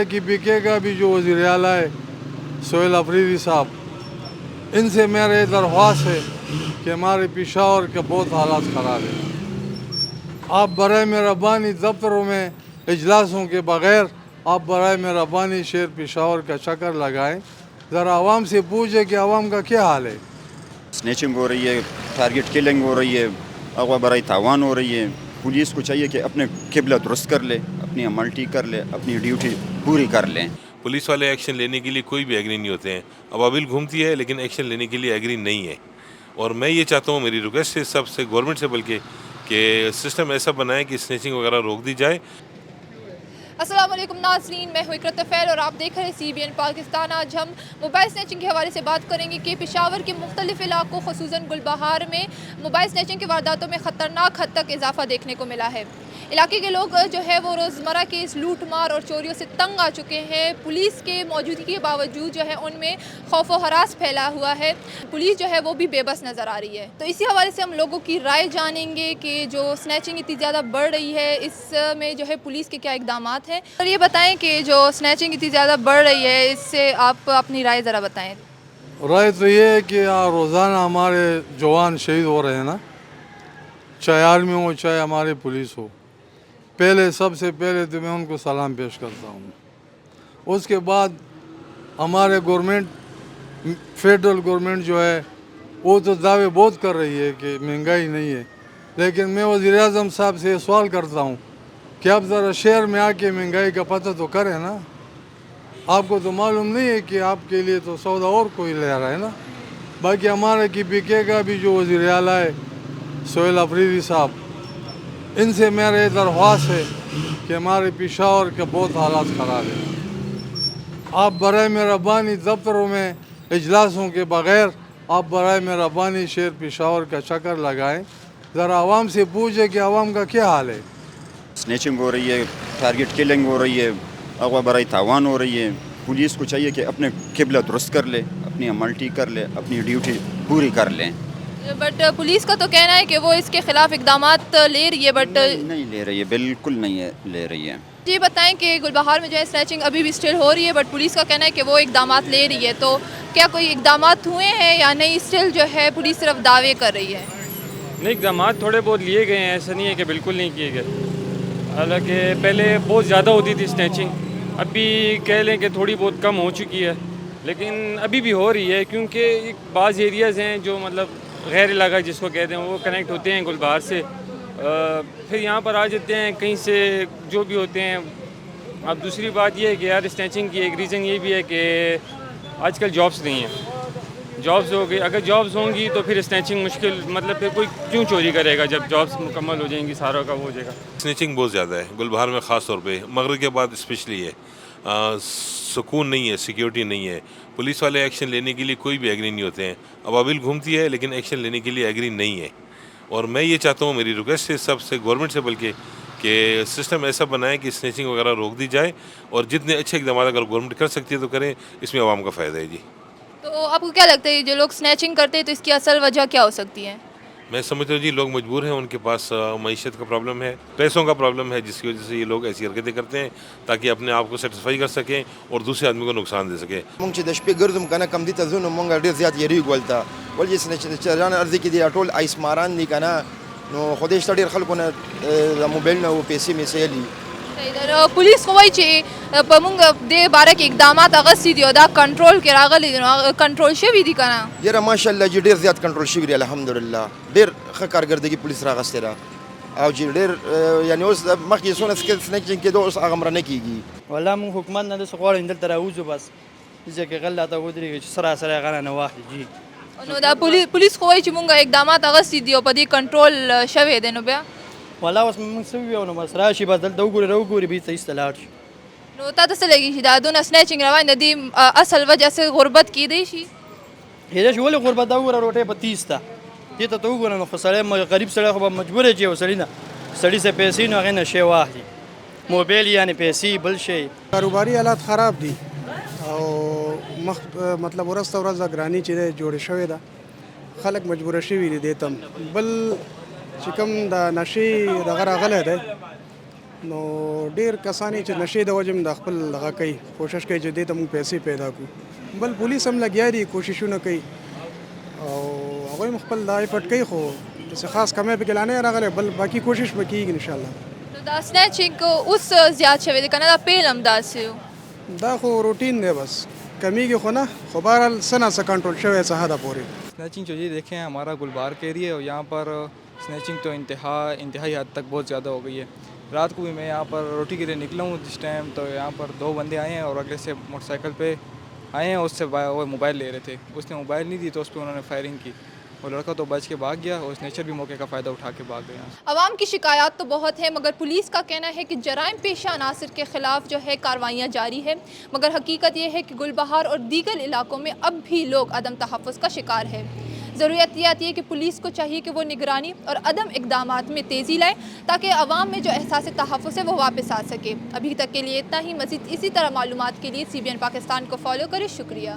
ہمارے کی پی کے کا بھی جو وزیر اعلیٰ ہے سہیل افریدی صاحب، ان سے میرے درخواست ہے کہ ہمارے پشاور کے بہت حالات خراب ہیں۔ آپ برائے مہربانی دفتروں میں اجلاسوں کے بغیر آپ برائے مہربانی شہر پشاور کا چکر لگائیں، ذرا عوام سے پوچھیں کہ عوام کا کیا حال ہے۔ سنیچنگ ہو رہی ہے، ٹارگٹ کلنگ ہو رہی ہے، اغوا برائی تاوان ہو رہی ہے۔ پولیس کو چاہیے کہ اپنے قبلہ درست کر لے، اپنی عملٹی کر لے، اپنی ڈیوٹی پوری کر لیں۔ پولیس والے ایکشن لینے کے لیے کوئی بھی ایگری نہیں ہوتے ہیں، عوامل گھومتی ہے لیکن ایکشن لینے کے لیے ایگری نہیں ہے۔ اور میں یہ چاہتا ہوں، میری ریکویسٹ ہے سب سے، گورنمنٹ سے بلکہ، کہ سسٹم ایسا بنائے کہ سنیچنگ وغیرہ روک دی جائے۔ السلام علیکم ناظرین، میں ہوں اقرت طفیل اور آپ دیکھ رہے ہیں CBN پاکستان۔ آج ہم موبائل سنیچنگ کے حوالے سے بات کریں گے کہ پشاور کے مختلف علاقوں خصوصاً گلبہار میں موبائل سنیچنگ کی وارداتوں میں خطرناک حد تک اضافہ دیکھنے کو ملا ہے۔ علاقے کے لوگ جو ہے وہ روزمرہ کے اس لوٹ مار اور چوریوں سے تنگ آ چکے ہیں۔ پولیس کے موجودگی کے باوجود جو ہے ان میں خوف و ہراس پھیلا ہوا ہے، پولیس جو ہے وہ بھی بے بس نظر آ رہی ہے۔ تو اسی حوالے سے ہم لوگوں کی رائے جانیں گے کہ جو سنیچنگ اتنی زیادہ بڑھ رہی ہے، اس میں جو ہے پولیس کے کیا اقدامات ہیں۔ اور یہ بتائیں کہ جو سنیچنگ اتنی زیادہ بڑھ رہی ہے، اس سے آپ اپنی رائے ذرا بتائیں۔ رائے تو یہ ہے کہ روزانہ ہمارے جوان شہید ہو رہے ہیں نا، چاہے آرمی ہو چاہے ہماری پولیس ہو۔ پہلے سب سے پہلے تو میں ان کو سلام پیش کرتا ہوں۔ اس کے بعد ہمارے گورنمنٹ، فیڈرل گورنمنٹ جو ہے وہ تو دعوے بہت کر رہی ہے کہ مہنگائی نہیں ہے، لیکن میں وزیر اعظم صاحب سے سوال کرتا ہوں کہ آپ ذرا شہر میں آ کے مہنگائی کا پتہ تو کریں نا۔ آپ کو تو معلوم نہیں ہے کہ آپ کے لیے تو سودا اور کوئی لے رہا ہے نا۔ باقی ہمارے کی پی کے کا بھی جو وزیر اعلیٰ ہے سہیل افریدی صاحب، ان سے میرے درخواست ہے کہ ہمارے پشاور کے بہت حالات خراب ہیں۔ آپ برائے مہربانی دفتروں میں اجلاسوں کے بغیر آپ برائے مہربانی شہر پشاور کا چکر لگائیں، ذرا عوام سے پوچھیں کہ عوام کا کیا حال ہے۔ سنیچنگ ہو رہی ہے، ٹارگٹ کلنگ ہو رہی ہے، اغوا برائی تاوان ہو رہی ہے۔ پولیس کو چاہیے کہ اپنے قبلہ درست کر لے، اپنی عملٹی کر لے، اپنی ڈیوٹی پوری کر لیں۔ بٹ پولیس کا تو کہنا ہے کہ وہ اس کے خلاف اقدامات لے رہی ہے، بٹ نہیں لے رہی ہے، بالکل نہیں لے رہی ہے۔ یہ بتائیں کہ گلبہار میں جو ہے سنیچنگ ابھی بھی اسٹل ہو رہی ہے، بٹ پولیس کا کہنا ہے کہ وہ اقدامات لے رہی ہے، تو کیا کوئی اقدامات ہوئے ہیں یا نہیں؟ اسٹل جو ہے پولیس صرف دعوے کر رہی ہے؟ نہیں، اقدامات تھوڑے بہت لیے گئے ہیں، ایسا نہیں ہے کہ بالکل نہیں کیے گئے۔ حالانکہ پہلے بہت زیادہ ہوتی تھی سنیچنگ، ابھی کہہ لیں کہ تھوڑی بہت کم ہو چکی ہے، لیکن ابھی بھی ہو رہی ہے کیونکہ بعض ایریاز ہیں جو مطلب غیر علاقہ جس کو کہتے ہیں، وہ کنیکٹ ہوتے ہیں گلبہار سے، پھر یہاں پر آ جاتے ہیں کہیں سے جو بھی ہوتے ہیں۔ اب دوسری بات یہ ہے کہ یار سنیچنگ کی ایک ریزن یہ بھی ہے کہ آج کل جابس نہیں ہیں، جابس ہو گئی، اگر جابس ہوں گی تو پھر سنیچنگ مشکل، مطلب پھر کوئی کیوں چوری کرے گا جب جابس مکمل ہو جائیں گی، سارا کا وہ ہو جائے گا۔ سنیچنگ بہت زیادہ ہے گلبہار میں، خاص طور پہ مغرب کے بعد اسپیشلی ہے۔ سکون نہیں ہے، سیکیورٹی نہیں ہے، پولیس والے ایکشن لینے کے لیے کوئی بھی ایگری نہیں ہوتے ہیں، عوامل گھومتی ہے لیکن ایکشن لینے کے لیے ایگری نہیں ہے۔ اور میں یہ چاہتا ہوں، میری ریکویسٹ ہے سب سے، گورنمنٹ سے بلکہ، کہ سسٹم ایسا بنائے کہ سنیچنگ وغیرہ روک دی جائے، اور جتنے اچھے اقدامات اگر گورنمنٹ کر سکتی ہے تو کریں، اس میں عوام کا فائدہ ہے۔ جی، تو آپ کو کیا لگتا ہے جو لوگ سنیچنگ کرتے ہیں تو اس کی اصل وجہ کیا ہو سکتی ہے؟ میں سمجھتا ہوں جی، لوگ مجبور ہیں، ان کے پاس معیشت کا پرابلم ہے، پیسوں کا پرابلم ہے، جس کی وجہ سے یہ لوگ ایسی حرکتیں کرتے ہیں تاکہ اپنے آپ کو سیٹسفائی کر سکیں اور دوسرے آدمی کو نقصان دے سکیں۔ مونږ چې د شپې ګرځم کنه کم دي ته ځو نو مونږ ډېر زیات یریږو هلته، ولې سنیچران ارضي کې دي ټول آیسماران دي کنه، نو خدای شته ډېر خلکو نه د موبایل نه پیسې میسې اخلي۔ پولیس خو وایي چې په موږ دې باره کې اقدامات اخیستي دي او دا کنټرول کې راغلي دي، نو کنټرول شوي دي که نه؟ یاره ماشاءالله چې ډېر زیات کنټرول شوي دي، الحمدلله ډېر ښه کارګردګي پولیس راغستې ده، او چې ډېر یعنې اوس مخکې څونه سنیچنګ کېدو اوس هغه مره نه کېږي۔ والله موږ حکومت نه داسې غواړو دلته راوځو، بس دلته کې غل راته ودرېږي چې سراسر هغه رانه واخلي. جی نو دا پولیس خو وایي چې موږ اقدامات اخیستي دي او په دې کنټرول شوی دی، نو بیا والله اوس موږ څه ووایو، نو بس راشي بس دلته وګوري راوګوري بېرته ایسته لاړ شي. نو تا ته څه لګي چې دا دونه سنیچنګ روان د دې اصل وجه څه غربت کیدی شي؟ کېدای شي ولې غربت دا وګوره روټۍ په 30 ته دې ته وګوره، نو خو سړی غریب سړی خو به مجبور دی چې یو سړي نه سړي څه پیسې نو هغې نه شی واخلي، موبایل یعنې پیسې بل شی. کاروباري حالات خراب دي او مطلب ورځ ته ورځ ګراني چې دی جوړې شوې ده، خلک مجبوره شوي دي دې ته. بل چې کوم د نشې دغه راغلی دی نو ډیر کسانی چې نشي د وجم د خپل دغه کوي کوشش کوي چې دې ته موږ پیسې پیدا کړو بل پولیس هم لګیا دي کوششونه کوي او هغوی هم خپل دا ایفرټ کوي خو داسې خاص کمی پکې لا نه راغلی بل باقي کوشش به کېږي انشاءالله نو دا سنیچنګ اوس زیات شوی دی که نه دا پیل هم داسې و دا خو روټین دی بس کمیږي خو نه خو بهرحال څه نه څه کنټرول شوی څه حده پورې اسنیچنگ جو یہ دیکھیں ہمارا گلبہار کا ایریا ہے اور یہاں پر اسنیچنگ تو انتہائی حد تک بہت زیادہ ہو گئی ہے. رات کو بھی میں یہاں پر روٹی کے لیے نکلا ہوں جس ٹائم تو یہاں پر 2 بندے آئے ہیں اور اگلے سے موٹر سائیکل پہ آئے ہیں, اس سے وہ موبائل لے رہے تھے. اس نے موبائل نہیں دی تو اس پہ انہوں نے فائرنگ کی. وہ لڑکا تو بچ کے بھاگ گیا اور اس نیچر بھی موقع کا فائدہ اٹھا کے بھاگ گیا. عوام کی شکایات تو بہت ہیں مگر پولیس کا کہنا ہے کہ جرائم پیشہ عناصر کے خلاف جو ہے کارروائیاں جاری ہیں, مگر حقیقت یہ ہے کہ گلبہار اور دیگر علاقوں میں اب بھی لوگ عدم تحفظ کا شکار ہے. ضرورت یہ آتی ہے کہ پولیس کو چاہیے کہ وہ نگرانی اور عدم اقدامات میں تیزی لائے تاکہ عوام میں جو احساس تحفظ ہے وہ واپس آ سکے. ابھی تک کے لیے اتنا ہی. مزید اسی طرح معلومات کے لیے CBN پاکستان کو فالو کریں. شکریہ.